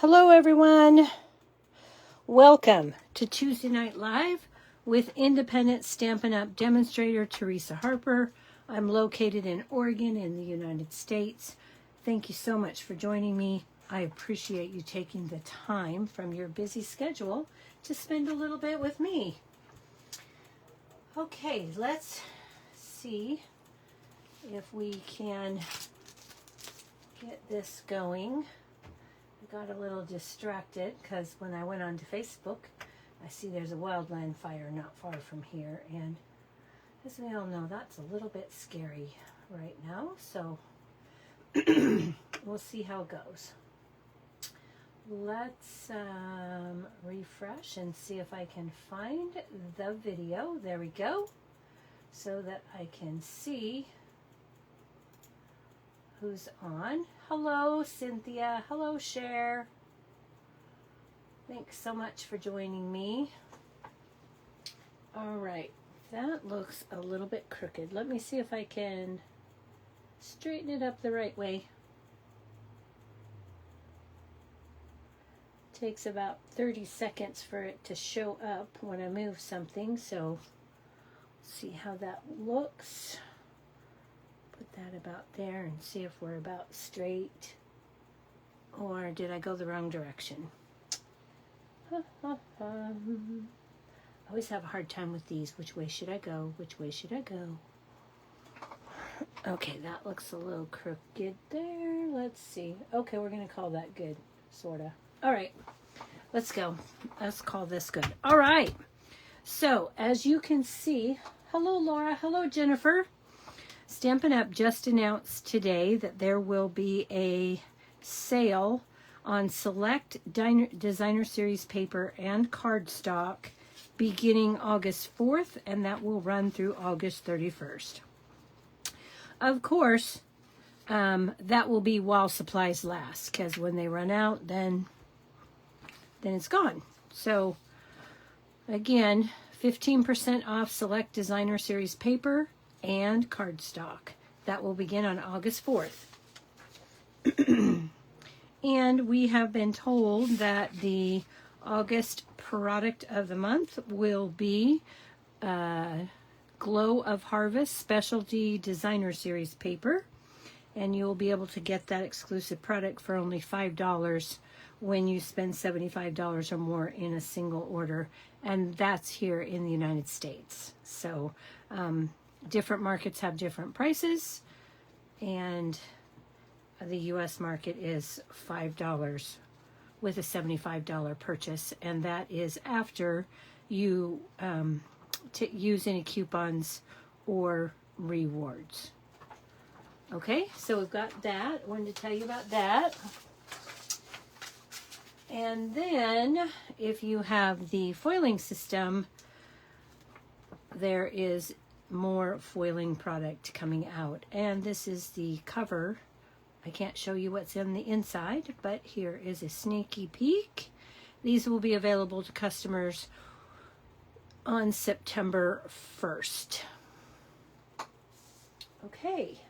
Hello, everyone. Welcome to Tuesday Night Live with independent Stampin' Up! Demonstrator Teresa Harper. I'm located in Oregon in the United States. Thank you so much for joining me. I appreciate you taking the time from your busy schedule to spend a little bit with me. Okay, let's see if we can get this going. I got a little distracted because when I went onto Facebook, I see there's a wildland fire not far from here, and as we all know, that's a little bit scary right now, so we'll see how it goes. Let's refresh and see if I can find the video. There we go, so that I can see who's on. Hello, Cynthia. Hello, Cher. Thanks so much for joining me. All right, that looks a little bit crooked. Let me see if I can straighten it up the right way. Takes about 30 seconds for it to show up when I move something, so see how that looks. Put that about there and see if we're about straight, or did I go the wrong direction? I always have a hard time with these. Which way should I go? Which way should I go? Okay, that looks a little crooked there. Let's see. Okay, we're gonna call that good, sorta. All right, let's go. Let's call this good. All right, so as you can see, hello Laura, hello Jennifer. Stampin' Up! Just announced today that there will be a sale on select designer series paper and cardstock beginning August 4th, and that will run through August 31st. Of course, that will be while supplies last, because when they run out, then it's gone. So, again, 15% off select designer series paper and cardstock. That will begin on August 4th. And we have been told that the August product of the month will be Glow of Harvest Specialty Designer Series paper. And you'll be able to get that exclusive product for only $5 when you spend $75 or more in a single order. And that's here in the United States. So, different markets have different prices, and the U.S. market is $5 with a $75 purchase, and that is after you use any coupons or rewards. Okay, so we've got that. I wanted to tell you about that. And then, if you have the foiling system, there is more foiling product coming out, and this is the cover. I can't show you what's in the inside, but here is a sneaky peek. These will be available to customers on September 1st. Okay.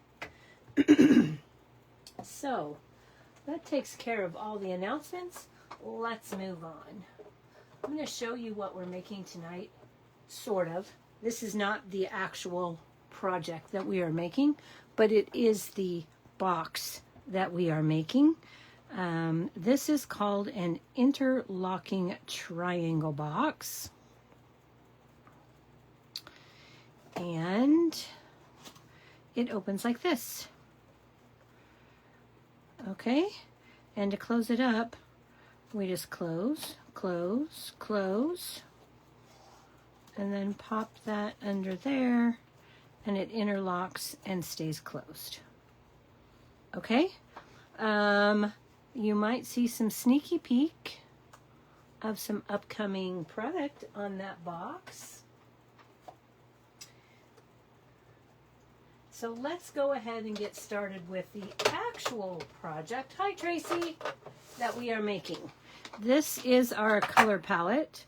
So that takes care of all the announcements. Let's move on. I'm going to show you what we're making tonight, sort of. This is not the actual project that we are making, but it is the box that we are making. This is called an interlocking triangle box. And it opens like this. Okay, and to close it up, we just close, close, close, and then pop that under there, and it interlocks and stays closed. Okay, you might see some sneaky peek of some upcoming product on that box. So let's go ahead and get started with the actual project. Hi Tracy, that we are making. This is our color palette.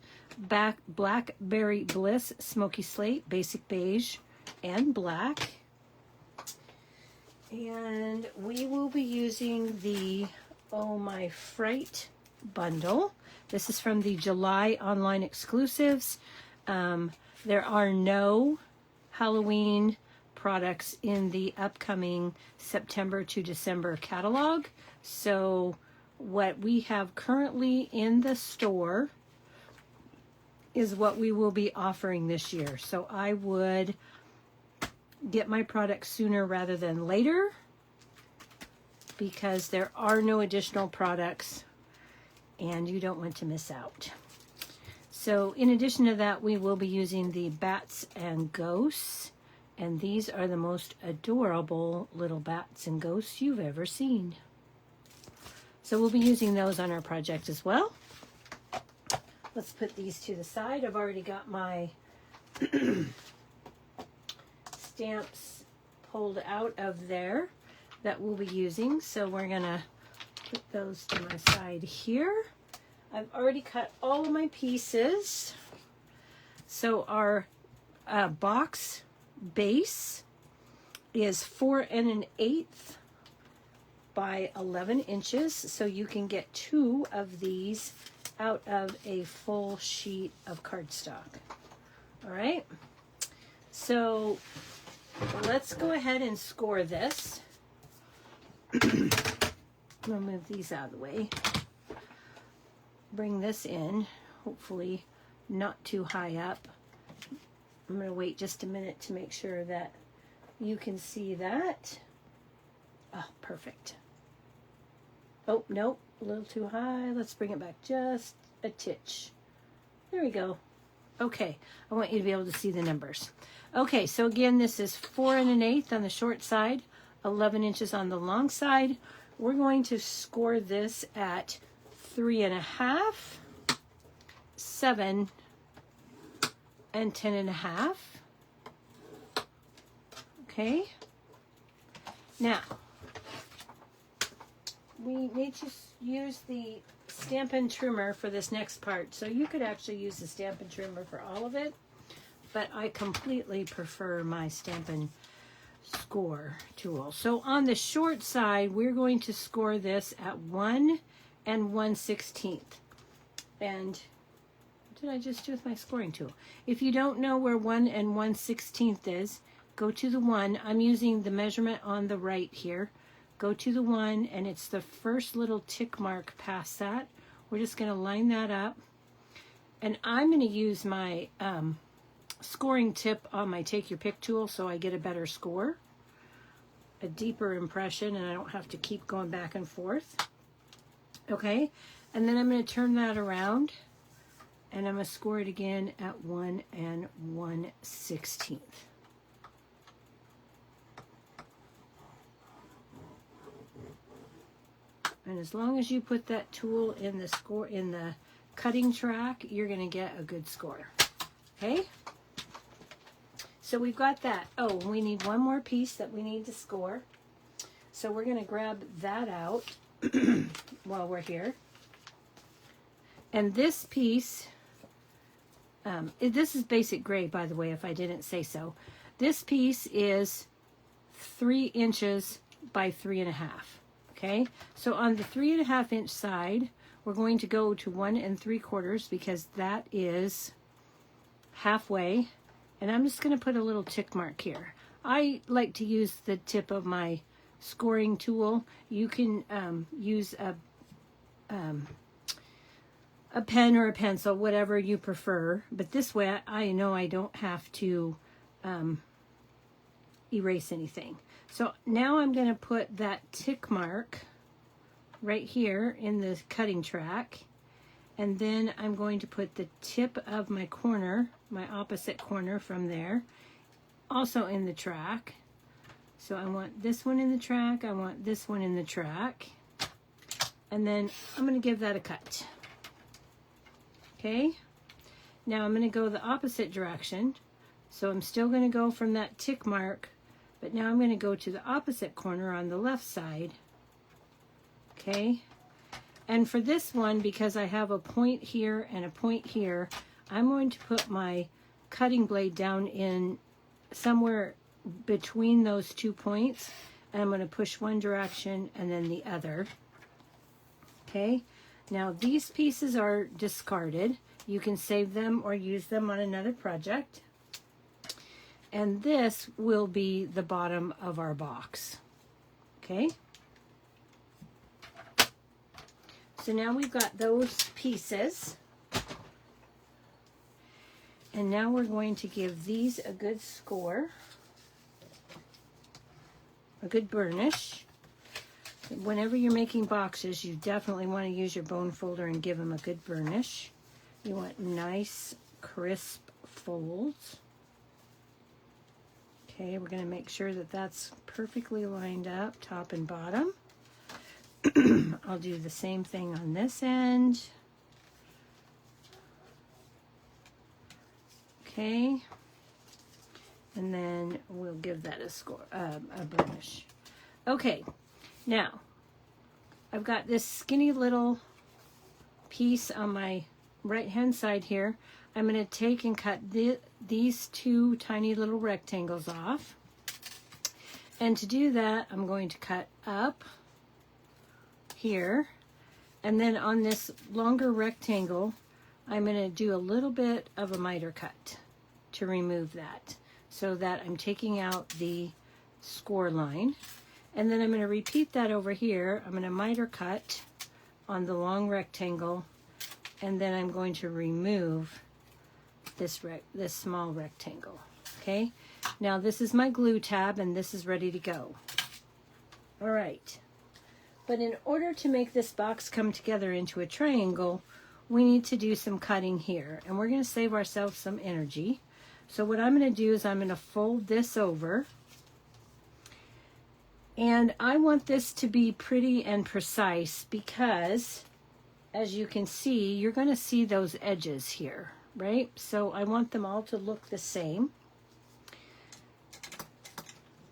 Blackberry Bliss, Smoky Slate, Basic Beige, and Black. And we will be using the My Fright bundle. This is from the July online exclusives. There are no Halloween products in the upcoming September to December catalog. So what we have currently in the store is what we will be offering this year. So I would get my products sooner rather than later, because there are no additional products and you don't want to miss out. So in addition to that, we will be using the bats and ghosts, and these are the most adorable little bats and ghosts you've ever seen. So we'll be using those on our project as well. Let's put these to the side. I've already got my stamps pulled out of there that we'll be using. So we're gonna put those to my side here. I've already cut all of my pieces. So our box base is 4 1/8 by 11 inches. So you can get 2 of these out of a full sheet of cardstock. All right. So let's go ahead and score this. I'll move these out of the way. Bring this in, hopefully not too high up. I'm going to wait just a minute to make sure that you can see that. Oh, perfect. Oh, nope, a little too high. Let's bring it back just a titch. There we go. Okay, I want you to be able to see the numbers. Okay, so again, this is 4 1/8 on the short side, 11 inches on the long side. We're going to score this at 3 1/2, 7, and 10 1/2. Okay. Now, we need to use the Stampin' trimmer for this next part. So you could actually use the Stampin' trimmer for all of it, but I completely prefer my Stampin' score tool. So on the short side, we're going to score this at 1 1/16. And what did I just do with my scoring tool? If you don't know where 1 1/16 is, go to the 1. I'm using the measurement on the right here. Go to the 1, and it's the first little tick mark past that. We're just going to line that up. And I'm going to use my scoring tip on my Take Your Pick tool so I get a better score, a deeper impression, and I don't have to keep going back and forth. Okay, and then I'm going to turn that around, and I'm going to score it again at 1 1/16. And as long as you put that tool in the cutting track, you're going to get a good score. Okay? So we've got that. Oh, we need one more piece that we need to score. So we're going to grab that out while we're here. And this piece, this is basic gray, by the way, if I didn't say so. This piece is 3 inches by 3 1/2. Okay, so on the 3 1/2 inch side, we're going to go to 1 3/4 because that is halfway. And I'm just going to put a little tick mark here. I like to use the tip of my scoring tool. You can use a pen or a pencil, whatever you prefer. But this way, I know I don't have to erase anything. So now I'm going to put that tick mark right here in the cutting track. And then I'm going to put the tip of my corner, my opposite corner from there, also in the track. So I want this one in the track. I want this one in the track. And then I'm going to give that a cut. Okay. Now I'm going to go the opposite direction. So I'm still going to go from that tick mark, but now I'm going to go to the opposite corner on the left side. Okay. And for this one, because I have a point here and a point here, I'm going to put my cutting blade down in somewhere between those 2 points. And I'm going to push one direction and then the other. Okay. Now these pieces are discarded. You can save them or use them on another project. And this will be the bottom of our box. Okay? So now we've got those pieces. And now we're going to give these a good score, a good burnish. Whenever you're making boxes, you definitely want to use your bone folder and give them a good burnish. You want nice, crisp folds. Okay, we're going to make sure that that's perfectly lined up, top and bottom. I'll do the same thing on this end. Okay, and then we'll give that a score, a burnish. Okay, now I've got this skinny little piece on my right hand side here. I'm going to take and cut these two tiny little rectangles off. And to do that, I'm going to cut up here. And then on this longer rectangle, I'm going to do a little bit of a miter cut to remove that, so that I'm taking out the score line. And then I'm going to repeat that over here. I'm going to miter cut on the long rectangle, and then I'm going to remove this small rectangle. Okay, now this is my glue tab, and this is ready to go. All right, but in order to make this box come together into a triangle, we need to do some cutting here, and we're going to save ourselves some energy. So what I'm going to do is I'm going to fold this over, and I want this to be pretty and precise because, as you can see, you're going to see those edges here, right? So I want them all to look the same.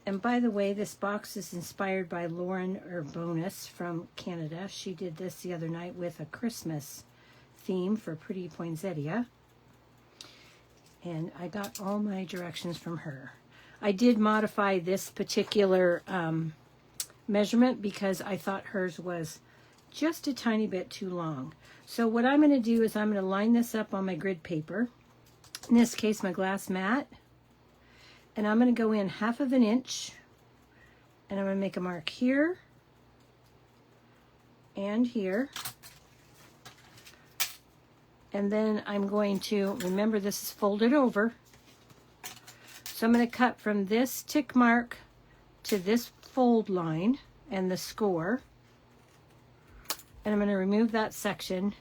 And by the way, this box is inspired by Lauren Urbonis from Canada. She did this the other night with a Christmas theme for Pretty Poinsettia. And I got all my directions from her. I did modify this particular measurement because I thought hers was just a tiny bit too long. So what I'm going to do is I'm going to line this up on my grid paper, in this case my glass mat, and I'm going to go in 1/2 inch, and I'm going to make a mark here and here. And then I'm going to, remember this is folded over, so I'm going to cut from this tick mark to this fold line and the score, and I'm going to remove that section,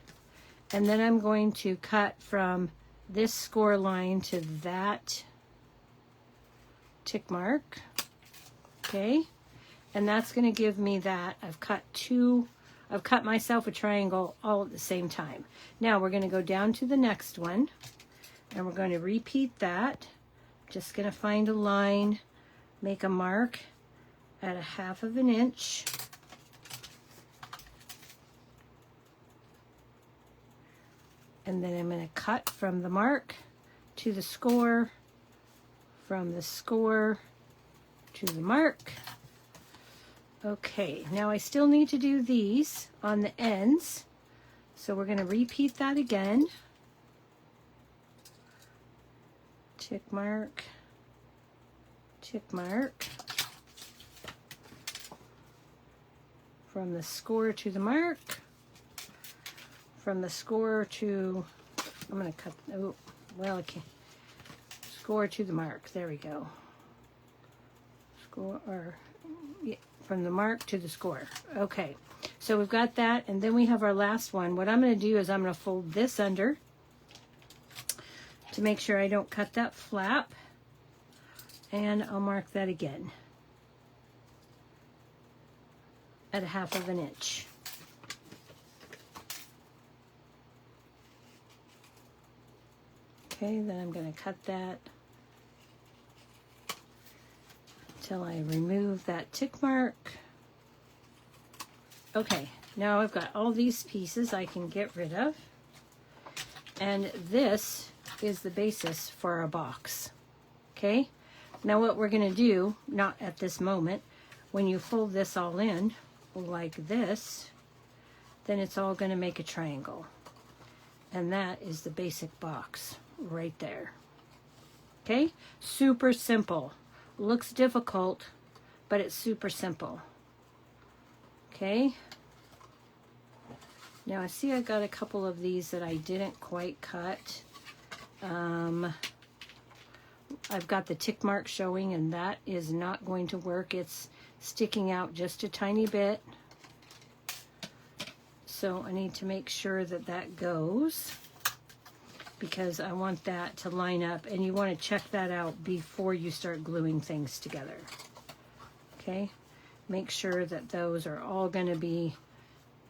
and then I'm going to cut from this score line to that tick mark. Okay, and that's going to give me that. I've cut myself a triangle all at the same time. Now we're going to go down to the next one, and we're going to repeat that. Just going to find a line, make a mark at 1/2 inch. And then I'm going to cut from the mark to the score, from the score to the mark. Okay, now I still need to do these on the ends, so we're going to repeat that again. Tick mark, tick mark, from the score to the mark, from the score to, I'm going to cut, oh, well, okay, score to the mark, there we go. Score, or, yeah, from the mark to the score. Okay, so we've got that, and then we have our last one. What I'm going to do is I'm going to fold this under to make sure I don't cut that flap, and I'll mark that again at 1/2 inch. Okay, then I'm going to cut that until I remove that tick mark. Okay, now I've got all these pieces I can get rid of, and this is the basis for our box. Okay, now what we're going to do, not at this moment, when you fold this all in like this, then it's all going to make a triangle. And that is the basic box right there. Okay, super simple. Looks difficult, but it's super simple. Okay. Now I see I got a couple of these that I didn't quite cut. I've got the tick mark showing, and that is not going to work. It's sticking out just a tiny bit. So I need to make sure that that goes, because I want that to line up, and you want to check that out before you start gluing things together. Okay, make sure that those are all going to be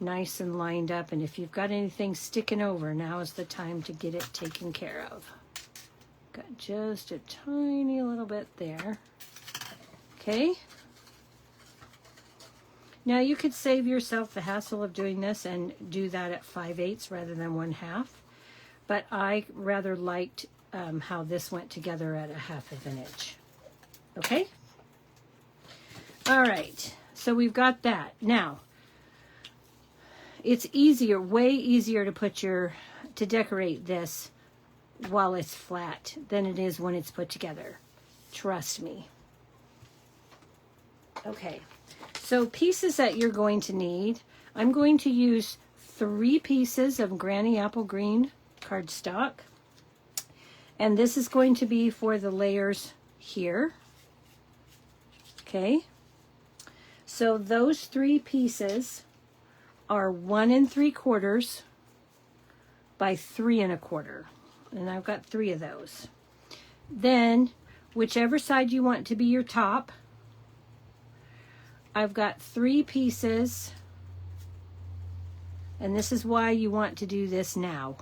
nice and lined up, and if you've got anything sticking over, now is the time to get it taken care of. Got just a tiny little bit there. Okay. Now you could save yourself the hassle of doing this and do that at 5/8 rather than 1/2. But I rather liked how this went together at 1/2 inch. Okay? All right. So we've got that. Now, it's easier, way easier to decorate this while it's flat than it is when it's put together. Trust me. Okay. So pieces that you're going to need, I'm going to use 3 pieces of Granny Apple Green cardstock. And this is going to be for the layers here. Okay. So those 3 pieces are 1 3/4 by 3 1/4. And I've got 3 of those. Then, whichever side you want to be your top, I've got 3 pieces, and this is why you want to do this now.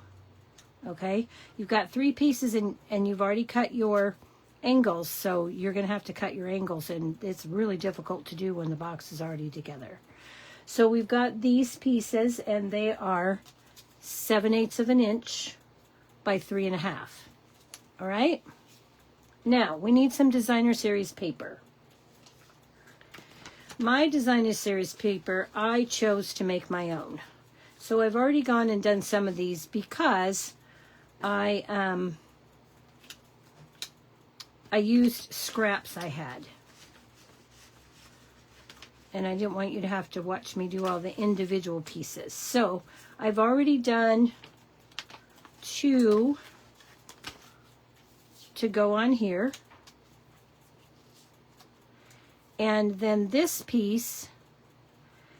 Okay, you've got 3 pieces, and you've already cut your angles, so you're going to have to cut your angles, and it's really difficult to do when the box is already together. So we've got these pieces, and they are 7/8 inch by 3 1/2. All right. Now we need some designer series paper. My designer series paper, I chose to make my own. So I've already gone and done some of these because I used scraps I had. And I didn't want you to have to watch me do all the individual pieces. So I've already done 2 to go on here. And then this piece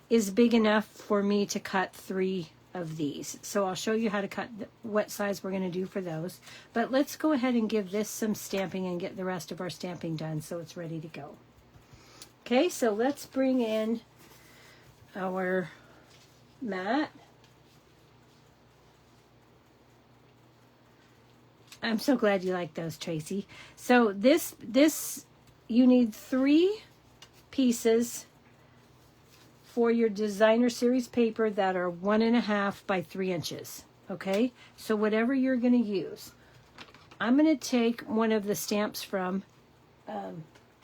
is big enough for me to cut 3 of these. So I'll show you how to cut what size we're going to do for those. But let's go ahead and give this some stamping and get the rest of our stamping done so it's ready to go. Okay, so let's bring in our mat. I'm so glad you like those, Tracy. So this you need 3 pieces for your designer series paper that are 1 1/2 by 3 inches. Okay, so whatever you're going to use. I'm going to take one of the stamps from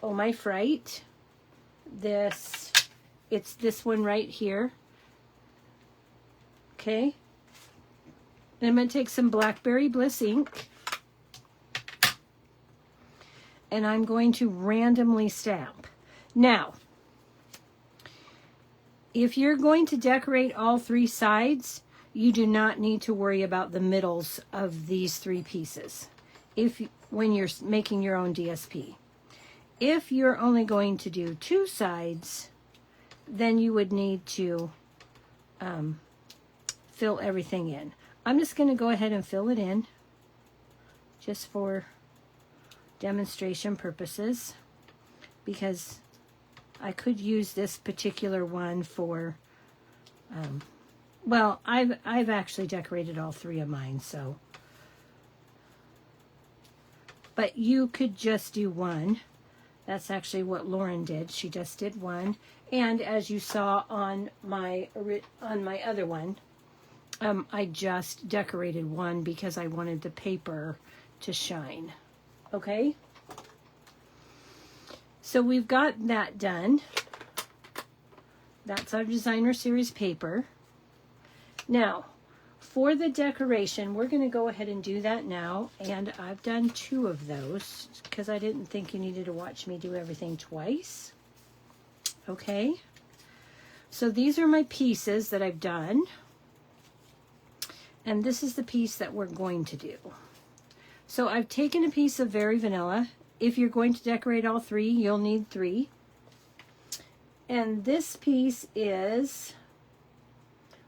My Fright. It's this one right here. Okay, and I'm going to take some Blackberry Bliss ink, and I'm going to randomly stamp. Now, if you're going to decorate all 3 sides, you do not need to worry about the middles of these 3 pieces when you're making your own DSP. If you're only going to do 2 sides, then you would need to fill everything in. I'm just going to go ahead and fill it in just for demonstration purposes, because I could use this particular one for, well, I've actually decorated all 3 of mine, so. But you could just do 1. That's actually what Lauren did. She just did 1. And as you saw on my other one, I just decorated 1 because I wanted the paper to shine. Okay? So we've got that done. That's our designer series paper. Now, for the decoration, we're going to go ahead and do that now. And I've done 2 of those because I didn't think you needed to watch me do everything twice. Okay. So these are my pieces that I've done. And this is the piece that we're going to do. So I've taken a piece of Very Vanilla. If you're going to decorate all 3, you'll need 3. And this piece is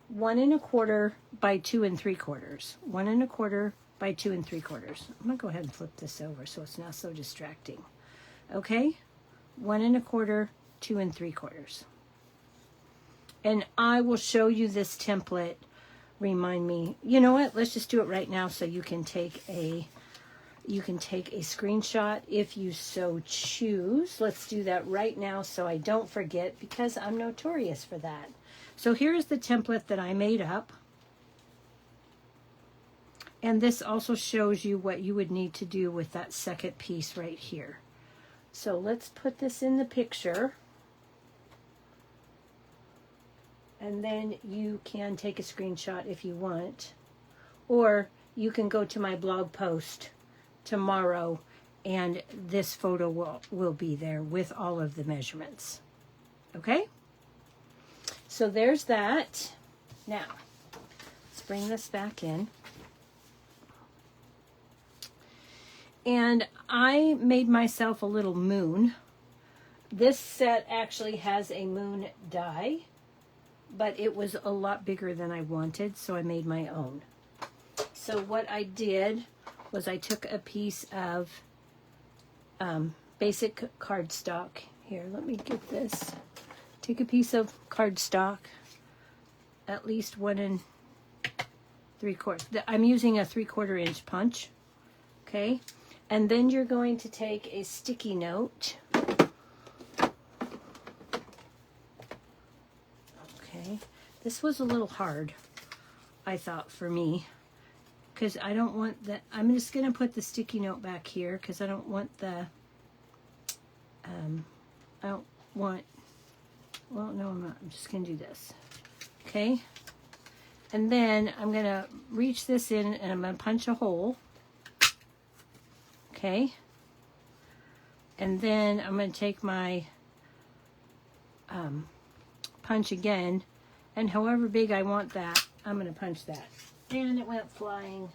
1 1/4 by 2 3/4. 1 1/4 by 2 3/4. I'm going to go ahead and flip this over so it's not so distracting. Okay? 1 1/4, 2 3/4. And I will show you this template. Remind me. You know what? Let's just do it right now so you can take a screenshot if you so choose. Let's do that right now so I don't forget because I'm notorious for that. So here's the template that I made up. And this also shows you what you would need to do with that second piece right here. So let's put this in the picture. And then you can take a screenshot if you want. Or you can go to my blog post tomorrow and this photo will be there with all of the measurements. Okay? So there's that. Now, let's bring this back in. And I made myself a little moon. This set actually has a moon die, but it was a lot bigger than I wanted, so I made my own. So what I did was I took a piece of basic cardstock. Here, let me get this. Take a piece of cardstock, at least 1 3/4. I'm using a 3/4 inch punch. Okay, and then you're going to take a sticky note. Okay, this was a little hard, I thought, for me, because I don't want that. I'm just going to put the sticky note back here because I don't want the, I don't want, well, no, I'm not. I'm just going to do this. Okay. And then I'm going to reach this in and I'm going to punch a hole. Okay. And then I'm going to take my punch again, and however big I want that, I'm going to punch that. And it went flying.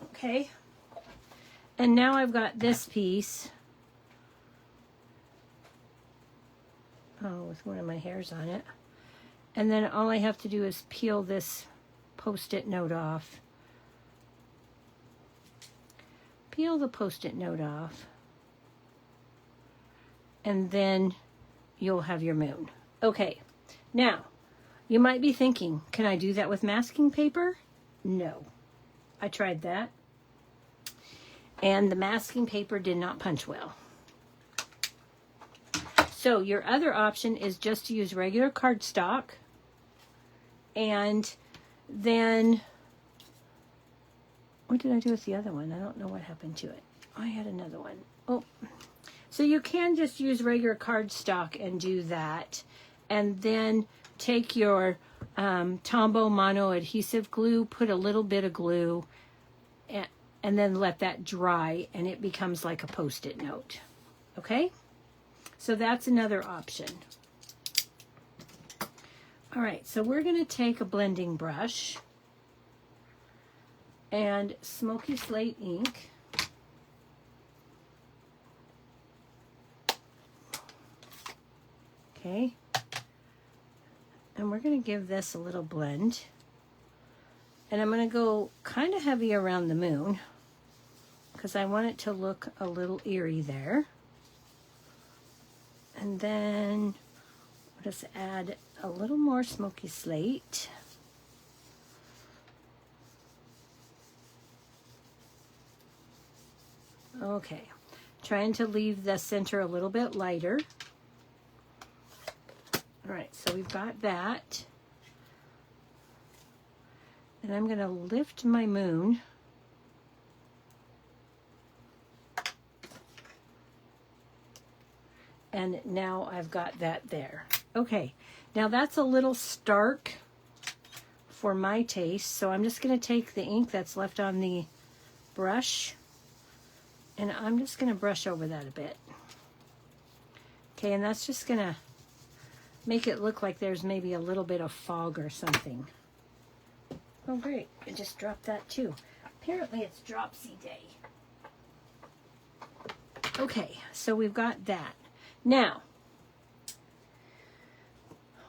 Okay. And now I've got this piece. Oh, with one of my hairs on it. And then all I have to do is peel this Post-it note off. Peel the Post-it note off. And then you'll have your moon. Okay. Now, you might be thinking, can I do that with masking paper? No. I tried that. And the masking paper did not punch well. So your other option is just to use regular cardstock. And then, what did I do with the other one? I don't know what happened to it. I had another one. Oh, so you can just use regular cardstock and do that. And then take your Tombow Mono adhesive glue, put a little bit of glue, and then let that dry, and it becomes like a Post-it note. Okay? So that's another option. All right, so we're going to take a blending brush and Smoky Slate ink. Okay. And we're going to give this a little blend. And I'm going to go kind of heavy around the moon because I want it to look a little eerie there. And then I'll just add a little more Smoky Slate. Okay, trying to leave the center a little bit lighter. All right, so we've got that. And I'm going to lift my moon. And now I've got that there. Okay, Now that's a little stark for my taste, so I'm just going to take the ink that's left on the brush and I'm just going to brush over that a bit. Okay, and that's just going to make it look like there's maybe a little bit of fog or something. Oh great, I just dropped that too. Apparently it's dropsy day. Okay, so we've got that. Now,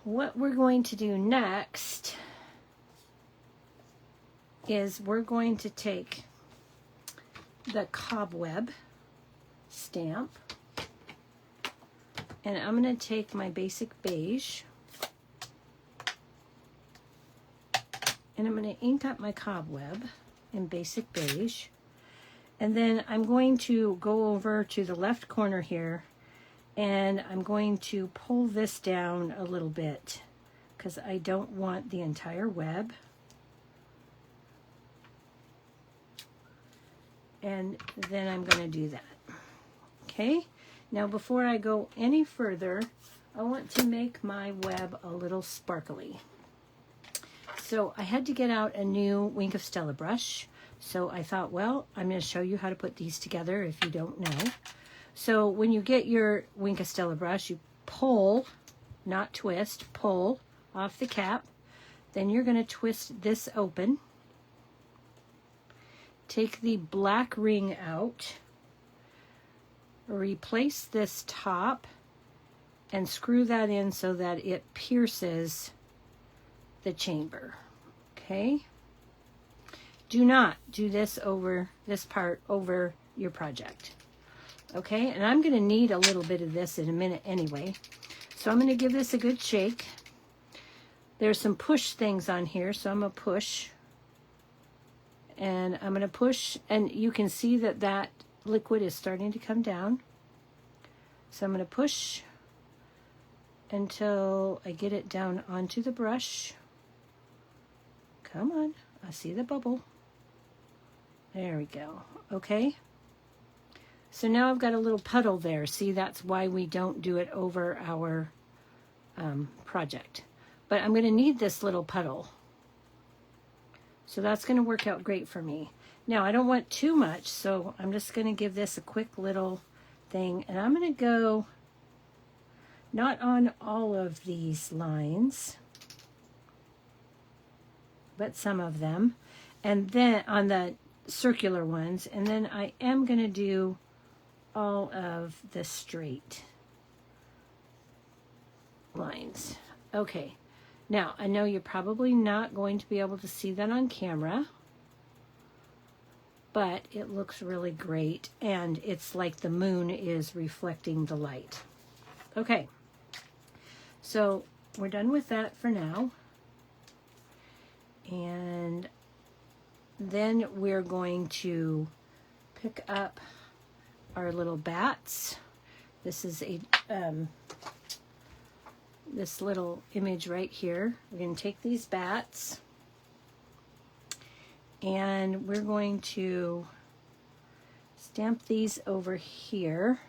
what we're going to do next is we're going to take the cobweb stamp and I'm going to take my basic beige and I'm going to ink up my cobweb in basic beige, and then I'm going to go over to the left corner here and I'm going to pull this down a little bit because I don't want the entire web. And then I'm going to do that. Okay, now before I go any further, I want to make my web a little sparkly. So I had to get out a new Wink of Stella brush. So I thought, well, I'm going to show you how to put these together if you don't know. So when you get your Wink of Stella brush, you pull, not twist, pull off the cap. Then you're going to twist this open. Take the black ring out, replace this top, and screw that in so that it pierces the chamber. Okay? Do not do this part over your project. Okay? And I'm going to need a little bit of this in a minute anyway. So I'm going to give this a good shake. There's some push things on here, so I'm going to push. And I'm going to push, and you can see that that liquid is starting to come down. So I'm going to push until I get it down onto the brush. Come on, I see the bubble. There we go. Okay. So now I've got a little puddle there. See, that's why we don't do it over our project. But I'm going to need this little puddle. So that's going to work out great for me. Now, I don't want too much, so I'm just going to give this a quick little thing. And I'm going to go not on all of these lines, but some of them. And then on the circular ones. And then I am going to do all of the straight lines. Okay. Now, I know you're probably not going to be able to see that on camera, but it looks really great, and it's like the moon is reflecting the light. Okay, so we're done with that for now, and then we're going to pick up our little bats. This is a this little image right here. We're going to take these bats and we're going to stamp these over here.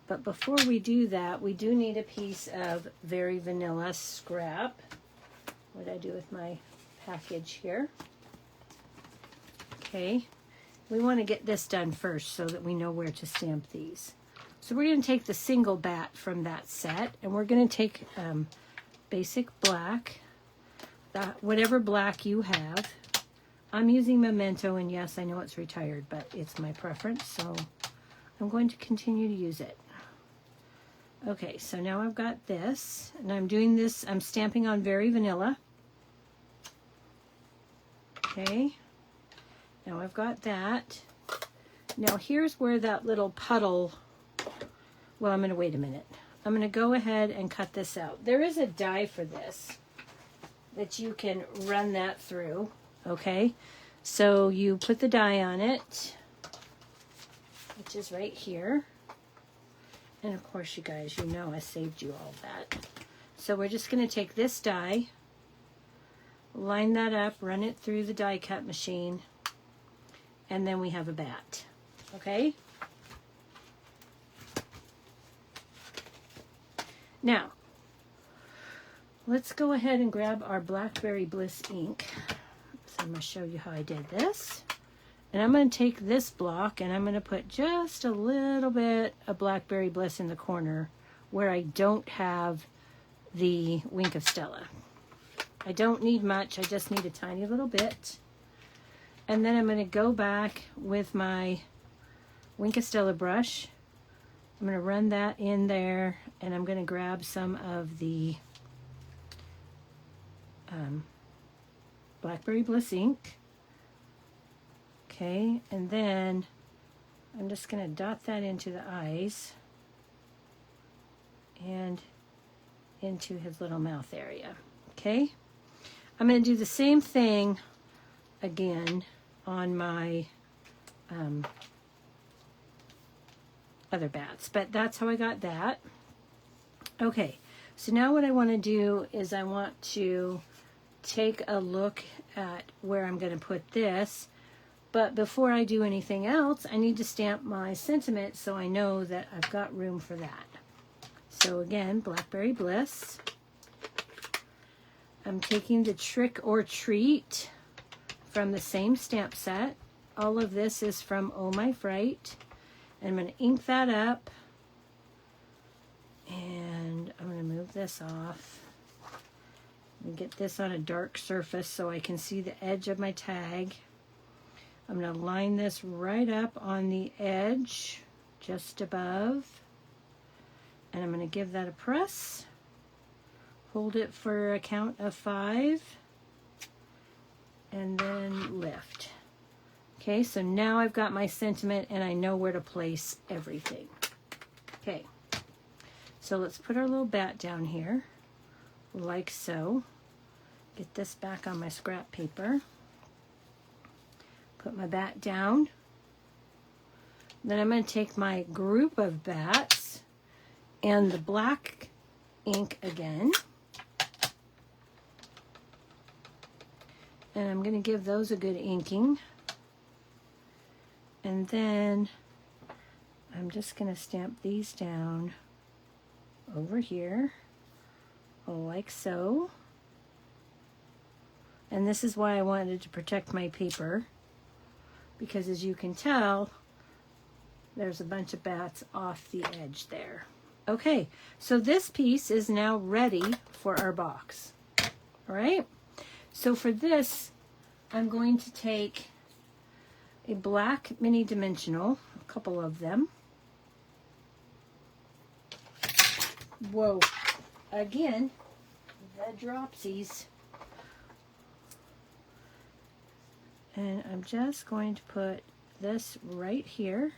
But before we do that, we do need a piece of Very Vanilla scrap. What did I do with my package here? Okay, we want to get this done first so that we know where to stamp these. So we're going to take the single bat from that set, and we're going to take basic black, whatever black you have. I'm using Memento, and yes, I know it's retired, but it's my preference, so I'm going to continue to use it. Okay, so now I've got this, and I'm doing this, I'm stamping on Very Vanilla. Okay, now I've got that. Now here's where that little puddle, well, I'm going to wait a minute. I'm going to go ahead and cut this out. There is a die for this that you can run that through, okay? So you put the die on it, which is right here. And of course, you guys, you know I saved you all that. So we're just going to take this die, line that up, run it through the die cut machine, and then we have a bat, okay? Now, let's go ahead and grab our Blackberry Bliss ink. So I'm going to show you how I did this. And I'm going to take this block and I'm going to put just a little bit of Blackberry Bliss in the corner where I don't have the Wink of Stella. I don't need much, I just need a tiny little bit. And then I'm going to go back with my Wink of Stella brush. I'm going to run that in there and I'm going to grab some of the Blackberry Bliss ink. Okay, and then I'm just going to dot that into the eyes and into his little mouth area. Okay, I'm going to do the same thing again on my other bats, but that's how I got that. Okay, so now what I want to do is I want to take a look at where I'm going to put this. But before I do anything else, I need to stamp my sentiment so I know that I've got room for that. So again, Blackberry Bliss. I'm taking the Trick or Treat from the same stamp set. All of this is from Oh My Fright. And I'm going to ink that up. And I'm going to move this off. And get this on a dark surface so I can see the edge of my tag. I'm going to line this right up on the edge, just above. And I'm going to give that a press. Hold it for a count of 5. And then lift. Okay, so now I've got my sentiment and I know where to place everything. Okay, so let's put our little bat down here, like so. Get this back on my scrap paper. Put my bat down. Then I'm going to take my group of bats and the black ink again. And I'm going to give those a good inking. And then I'm just going to stamp these down over here, like so. And this is why I wanted to protect my paper, because as you can tell, there's a bunch of bats off the edge there. Okay, so this piece is now ready for our box. All right, so for this, I'm going to take a black mini dimensional, a couple of them. Whoa, again, the dropsies. And I'm just going to put this right here.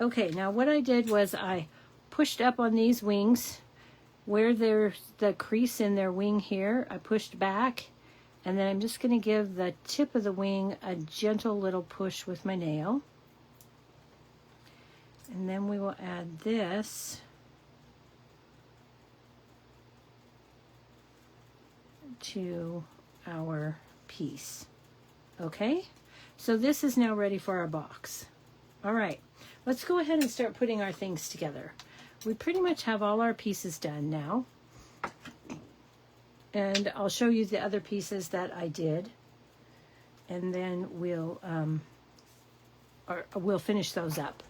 Okay, now what I did was I pushed up on these wings where there's the crease in their wing here. I pushed back, and then I'm just going to give the tip of the wing a gentle little push with my nail. And then we will add this to our piece. Okay, so this is now ready for our box. All right, let's go ahead and start putting our things together. We pretty much have all our pieces done now. And I'll show you the other pieces that I did. And then we'll finish those up.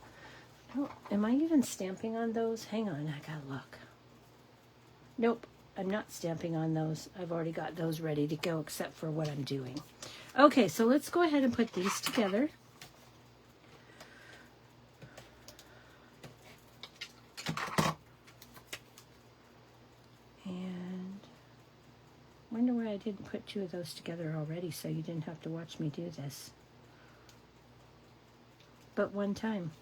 Oh, am I even stamping on those? Hang on, I gotta look. Nope, I'm not stamping on those. I've already got those ready to go except for what I'm doing. Okay, so let's go ahead and put these together. And wonder why I didn't put 2 of those together already so you didn't have to watch me do this. But one time.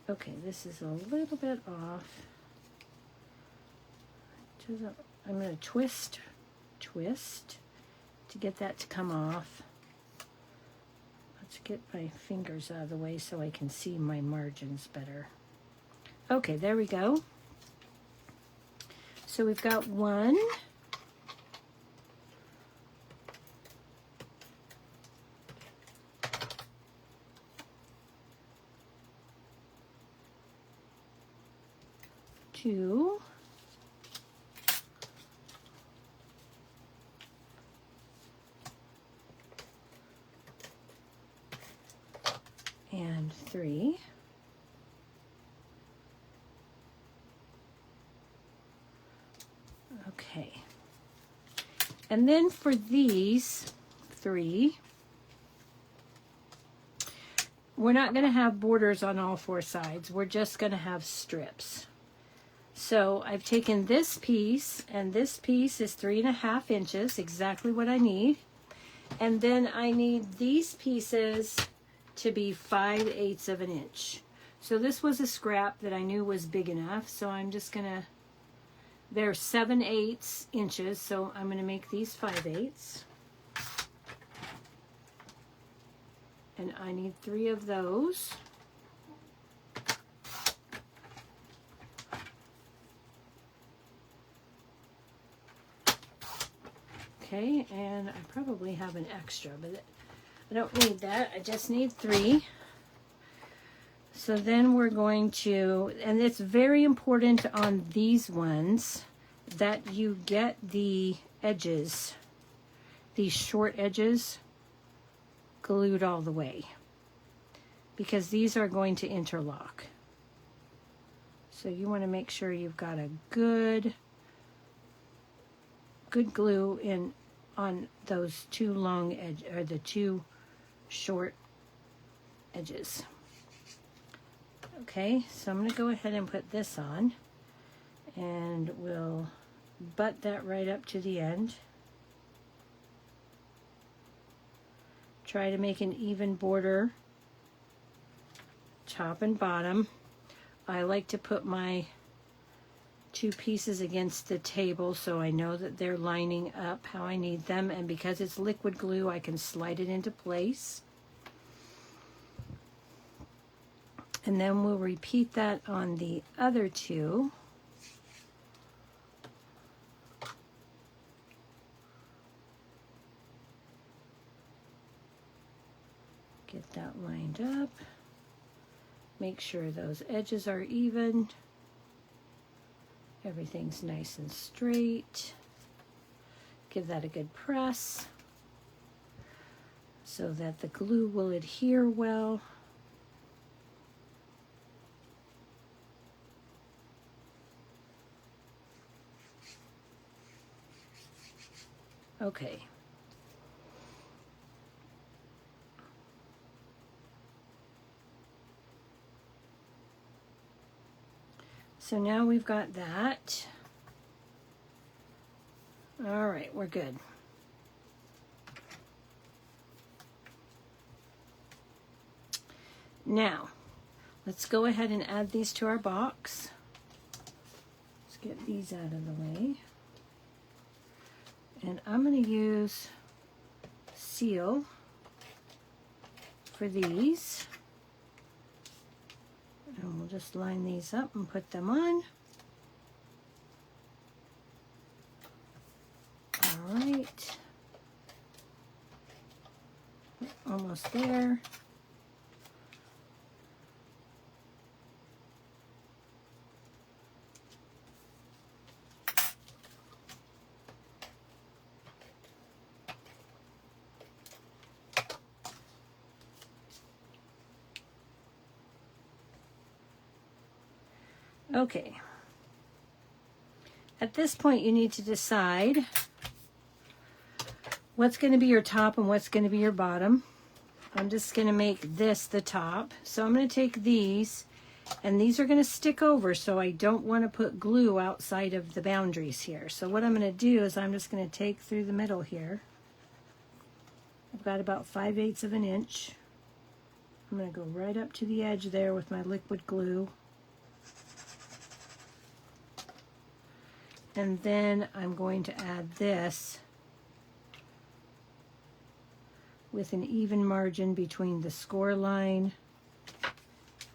Okay, this is a little bit off. I'm going to twist to get that to come off. Let's get my fingers out of the way so I can see my margins better. Okay, there we go. So we've got 1, 2, 3. Okay. And then for these 3, we're not going to have borders on all 4 sides. We're just going to have strips. So I've taken this piece, and this piece is 3.5 inches, exactly what I need. And then I need these pieces to be 5/8 of an inch. So this was a scrap that I knew was big enough. So I'm just going to, they're 7/8 inches. So I'm going to make these 5/8. And I need 3 of those. Okay, and I probably have an extra, but I don't need that. I just need 3. So then we're going to, and it's very important on these ones that you get the edges, these short edges, glued all the way, because these are going to interlock. So you want to make sure you've got a good glue in on those 2 long edge, or the 2 short edges. Okay, so I'm going to go ahead and put this on, and we'll butt that right up to the end. Try to make an even border, top and bottom. I like to put my 2 pieces against the table so I know that they're lining up how I need them, and because it's liquid glue I can slide it into place. And then we'll repeat that on the other 2. Get that lined up. Make sure those edges are even. Everything's nice and straight. Give that a good press so that the glue will adhere well. Okay. So now we've got that. All right, we're good. Now, let's go ahead and add these to our box. Let's get these out of the way. And I'm going to use seal for these. And we'll just line these up and put them on. All right. Almost there. Okay. At this point, you need to decide what's going to be your top and what's going to be your bottom. I'm just going to make this the top. So I'm going to take these, and these are going to stick over, so I don't want to put glue outside of the boundaries here. So what I'm going to do is I'm just going to take through the middle here. I've got about 5/8 of an inch. I'm going to go right up to the edge there with my liquid glue. And then I'm going to add this with an even margin between the score line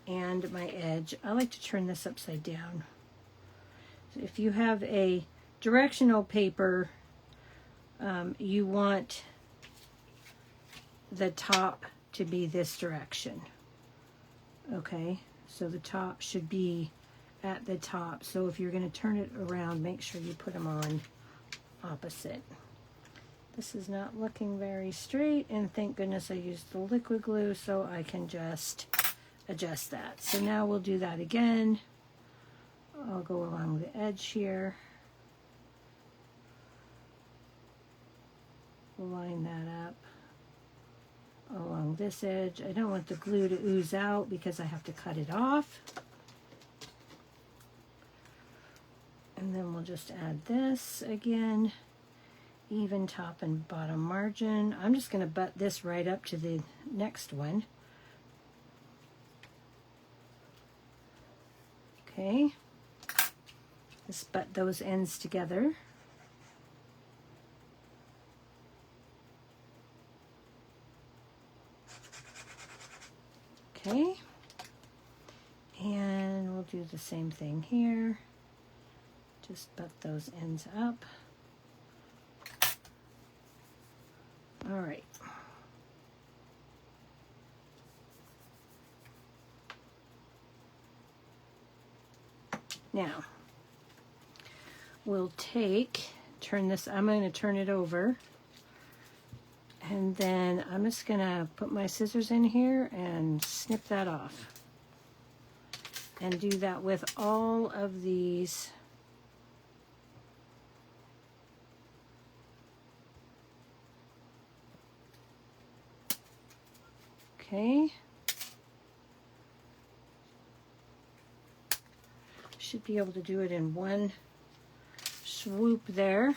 and my edge. I like to turn this upside down. So if you have a directional paper, you want the top to be this direction. Okay, so the top should be at the top. So if you're going to turn it around, make sure you put them on opposite. This is not looking very straight, and thank goodness I used the liquid glue so I can just adjust that. So now we'll do that again. I'll go along the edge here. Line that up along this edge. I don't want the glue to ooze out because I have to cut it off. And then we'll just add this again. Even top and bottom margin. I'm just going to butt this right up to the next one. Okay. Just butt those ends together. Okay. And we'll do the same thing here. Just butt those ends up. All right. Now, we'll turn this, I'm going to turn it over, and then I'm just going to put my scissors in here and snip that off. And do that with all of these. Okay. Should be able to do it in one swoop there.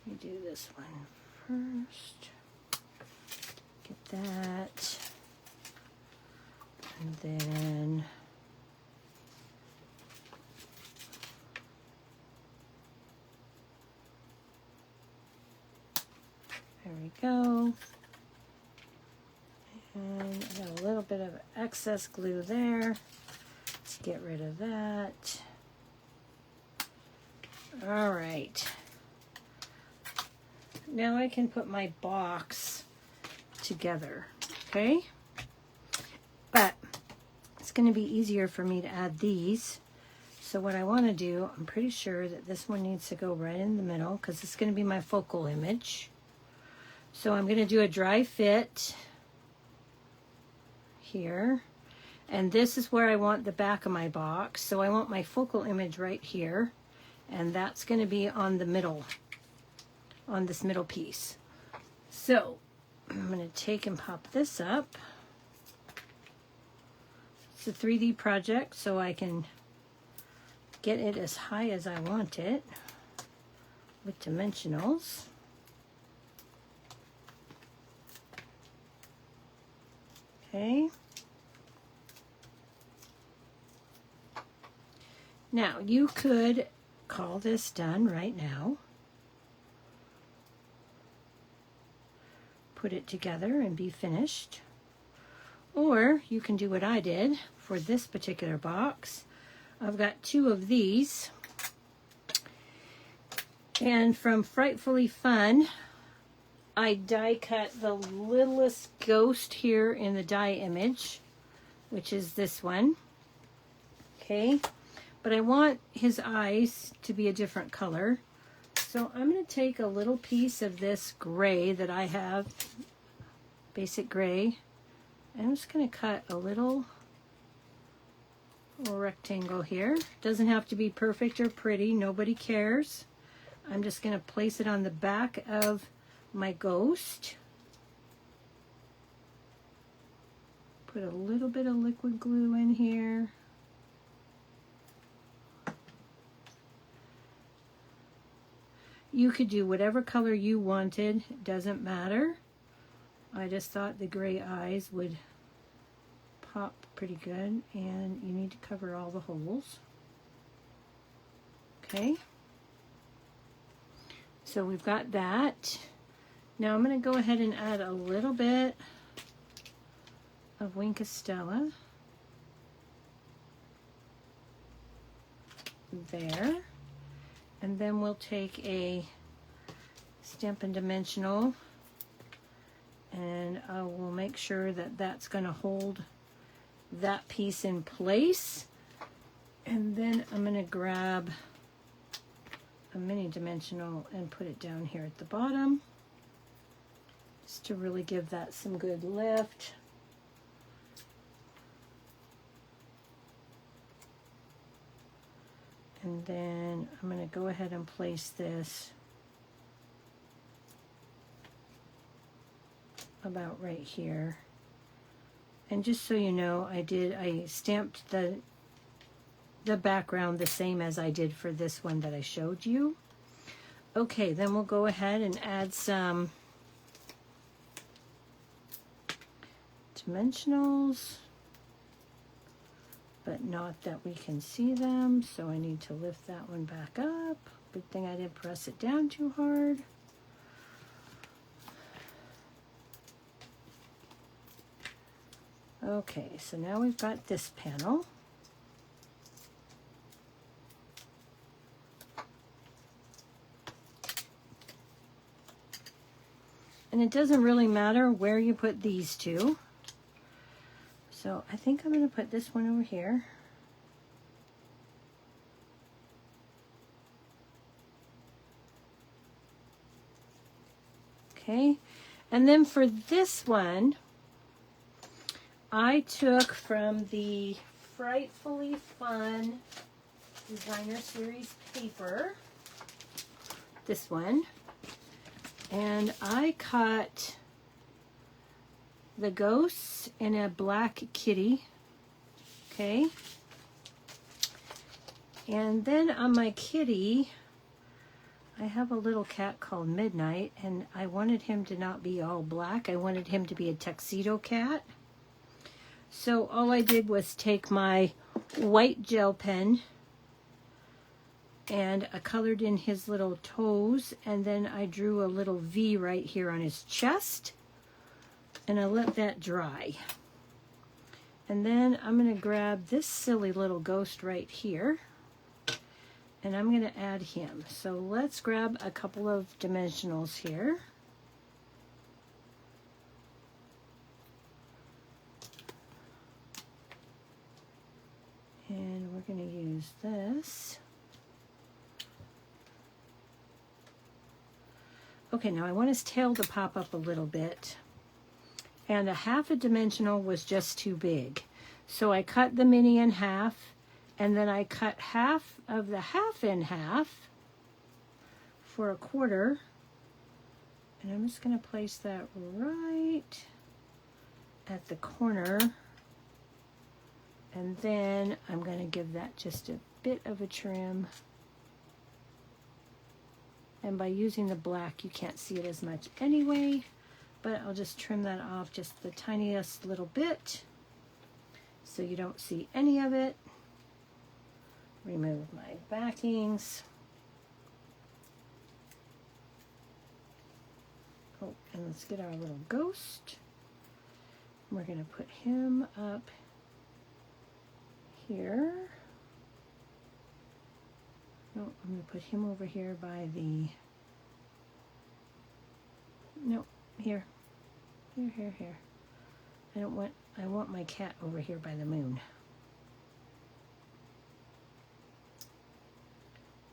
Let me do this one first. Get that. And then there we go. And I got a little bit of excess glue there. Let's get rid of that. All right. Now I can put my box together, okay? But it's going to be easier for me to add these. So what I want to do, I'm pretty sure that this one needs to go right in the middle because it's going to be my focal image. So I'm going to do a dry fit here. And this is where I want the back of my box. So I want my focal image right here. And that's going to be on the middle, on this middle piece. So I'm going to take and pop this up. It's a 3D project, so I can get it as high as I want it with dimensionals. Okay. Now, you could call this done right now. Put it together and be finished. Or you can do what I did for this particular box. I've got 2 of these. And from Frightfully Fun, I die cut the littlest ghost here in the die image, which is this one. Okay, but I want his eyes to be a different color. So I'm going to take a little piece of this gray that I have, basic gray. I'm just going to cut a little rectangle here. Doesn't have to be perfect or pretty, nobody cares. I'm just going to place it on the back of my ghost. Put a little bit of liquid glue in here. You could do whatever color you wanted, it doesn't matter. I just thought the gray eyes would pop pretty good, and you need to cover all the holes. Okay, so we've got that. Now I'm going to go ahead and add a little bit of Wink Estella there, and then we'll take a Stampin' Dimensional, and I will make sure that that's going to hold that piece in place. And then I'm going to grab a mini dimensional and put it down here at the bottom. just to really give that some good lift. And then I'm going to go ahead and place this about right here. And just so you know, I stamped the background the same as I did for this one that I showed you. Okay, then we'll go ahead and add some dimensionals, but not that we can see them, so I need to lift that one back up. Good thing I didn't press it down too hard. Okay, so now we've got this panel. And it doesn't really matter where you put these two. So I think I'm going to put this one over here. Okay, and then for this one, I took from the Frightfully Fun Designer Series paper, this one, and I cut the ghosts in a black kitty, okay, and then on my kitty, I have a little cat called Midnight, and I wanted him to not be all black. I wanted him to be a tuxedo cat. So all I did was take my white gel pen and I colored in his little toes, and then I drew a little V right here on his chest, and I let that dry. And then I'm going to grab this silly little ghost right here, and I'm going to add him. So let's grab a couple of dimensionals here. And we're going to use this. Okay, now I want his tail to pop up a little bit. And a half a dimensional was just too big. So I cut the mini in half, and then I cut half of the half in half for a quarter. And I'm just going to place that right at the corner. And then I'm going to give that just a bit of a trim. And by using the black, you can't see it as much anyway, but I'll just trim that off just the tiniest little bit so you don't see any of it. Remove my backings. Oh, and let's get our little ghost. We're going to put him up here. No, I'm going to put him over here by the, no, here. I want my cat over here by the moon.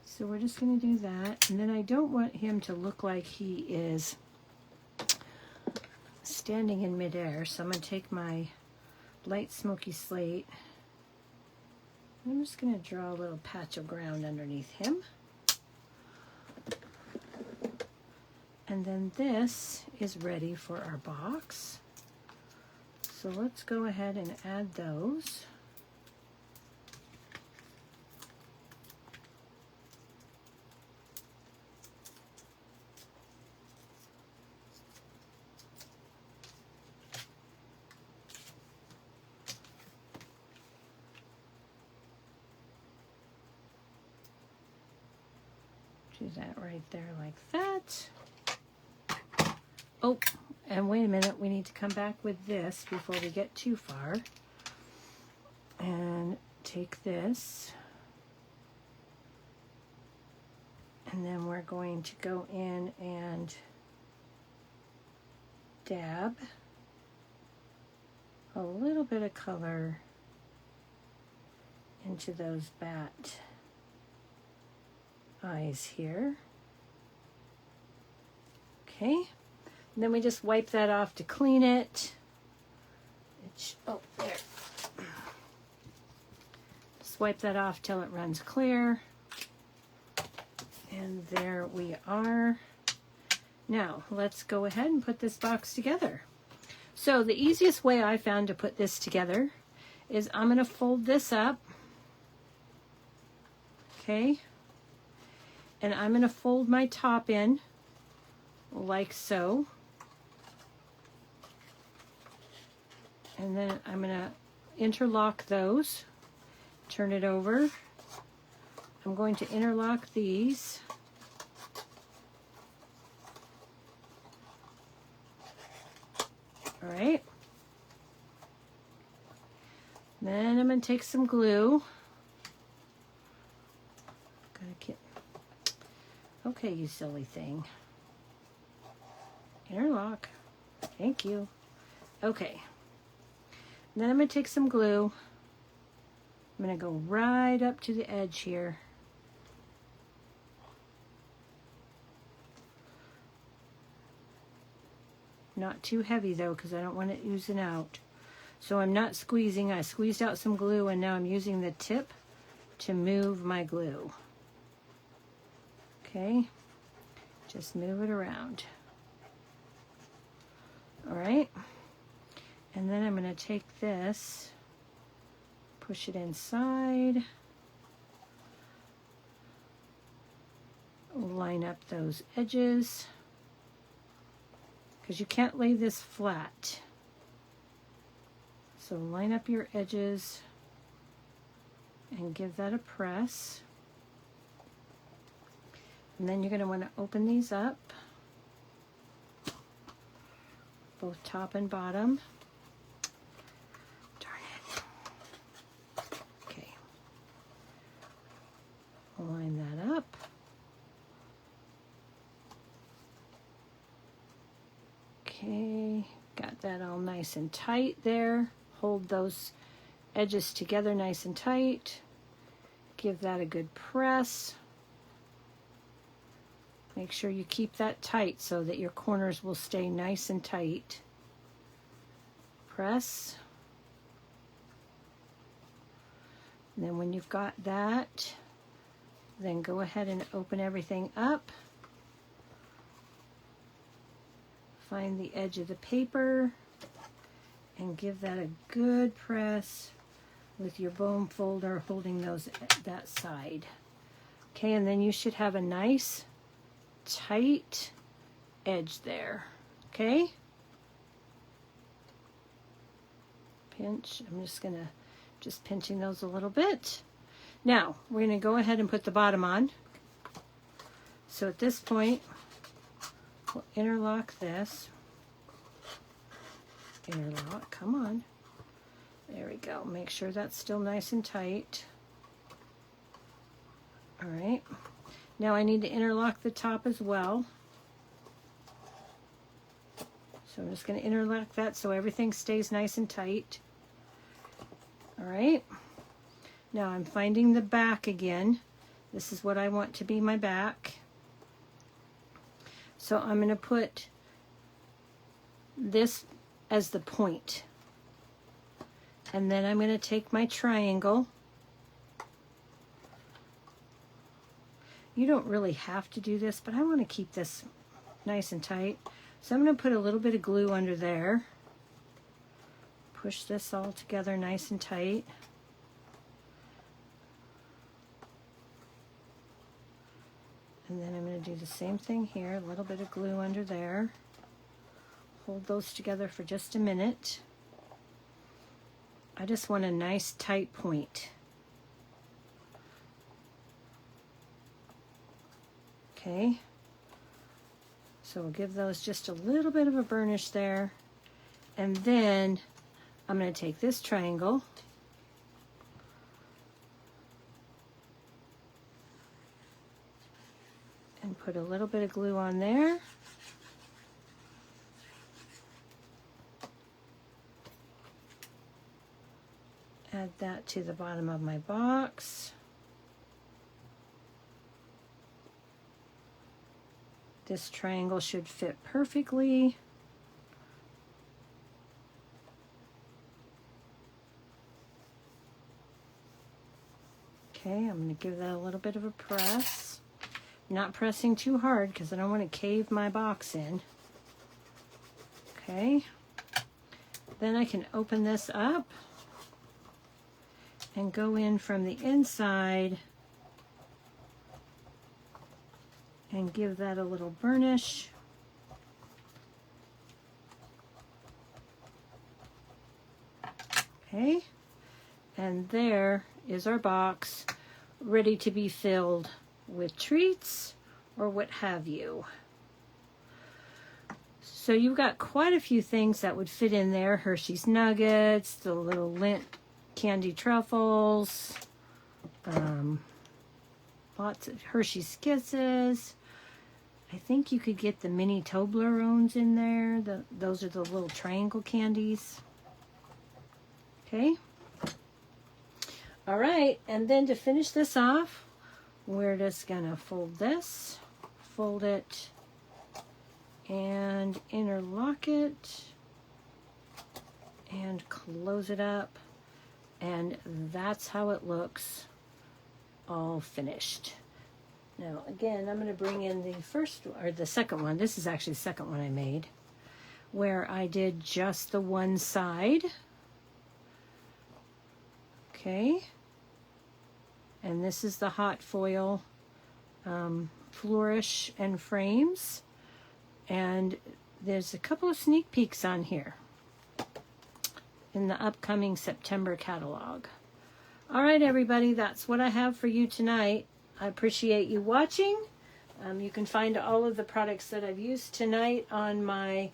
So we're just going to do that. And then I don't want him to look like he is standing in midair. So I'm going to take my light smoky slate. I'm just going to draw a little patch of ground underneath him. And then this is ready for our box. So let's go ahead and add those. Do that right there like that. Oh, and wait a minute, we need to come back with this before we get too far. And take this. And then we're going to go in and dab a little bit of color into those bat eyes here. Okay, And then we just wipe that off to clean it. Oh, there. Just wipe that off till it runs clear. And there we are. Now, let's go ahead and put this box together. So the easiest way I found to put this together is I'm going to fold this up. Okay. And I'm going to fold my top in like so. And then I'm going to interlock those. Turn it over. I'm going to interlock these. All right. Then I'm going to take some glue. Gotta get. Okay, you silly thing. Interlock. Thank you. Okay. Then I'm going to take some glue. I'm going to go right up to the edge here. Not too heavy though, because I don't want it oozing out. So I'm not squeezing. I squeezed out some glue and now I'm using the tip to move my glue. Okay, just move it around. All right, and then I'm going to take this, push it inside, line up those edges, because you can't lay this flat. So line up your edges and give that a press. And then you're going to want to open these up, both top and bottom. Darn it. Okay. Line that up. Okay, got that all nice and tight there. Hold those edges together nice and tight. Give that a good press. Make sure you keep that tight so that your corners will stay nice and tight. Press. And then when you've got that, then go ahead and open everything up. Find the edge of the paper and give that a good press with your bone folder holding those that side. Okay, and then you should have a nice tight edge there. Okay, pinch. I'm just pinching those a little bit. Now we're going to go ahead and put the bottom on. So at this point we'll interlock this. Interlock, come on. There we go. Make sure that's still nice and tight. All right. Now I need to interlock the top as well. So I'm just going to interlock that so everything stays nice and tight. All right. Now I'm finding the back again. This is what I want to be my back. So I'm going to put this as the point. And then I'm going to take my triangle. You don't really have to do this, but I want to keep this nice and tight. So I'm going to put a little bit of glue under there. Push this all together nice and tight. And then I'm going to do the same thing here, a little bit of glue under there. Hold those together for just a minute. I just want a nice tight point. Okay, so we'll give those just a little bit of a burnish there. And then I'm going to take this triangle and put a little bit of glue on there. Add that to the bottom of my box. This triangle should fit perfectly. Okay, I'm going to give that a little bit of a press. Not pressing too hard because I don't want to cave my box in. Okay. Then I can open this up and go in from the inside and give that a little burnish. Okay, and there is our box ready to be filled with treats or what have you. So you've got quite a few things that would fit in there. Hershey's Nuggets, the little Lindt candy truffles, lots of Hershey's Kisses. I think you could get the mini Toblerones in there. Those are the little triangle candies. Okay. All right, and then to finish this off, we're just gonna fold this, fold it, and interlock it, and close it up, and that's how it looks all finished. Now again, I'm going to bring in the first or the second one. This is actually the second one I made, where I did just the one side. Okay, and this is the hot foil flourish and frames, and there's a couple of sneak peeks on here in the upcoming September catalog. All right, everybody, that's what I have for you tonight. I appreciate you watching. You can find all of the products that I've used tonight on my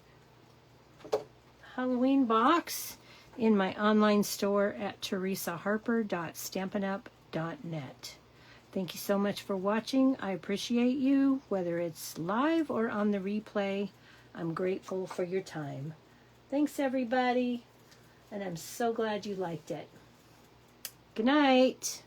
Halloween box in my online store at teresaharper.stampinup.net. Thank you so much for watching. I appreciate you, whether it's live or on the replay. I'm grateful for your time. Thanks, everybody, and I'm so glad you liked it. Good night.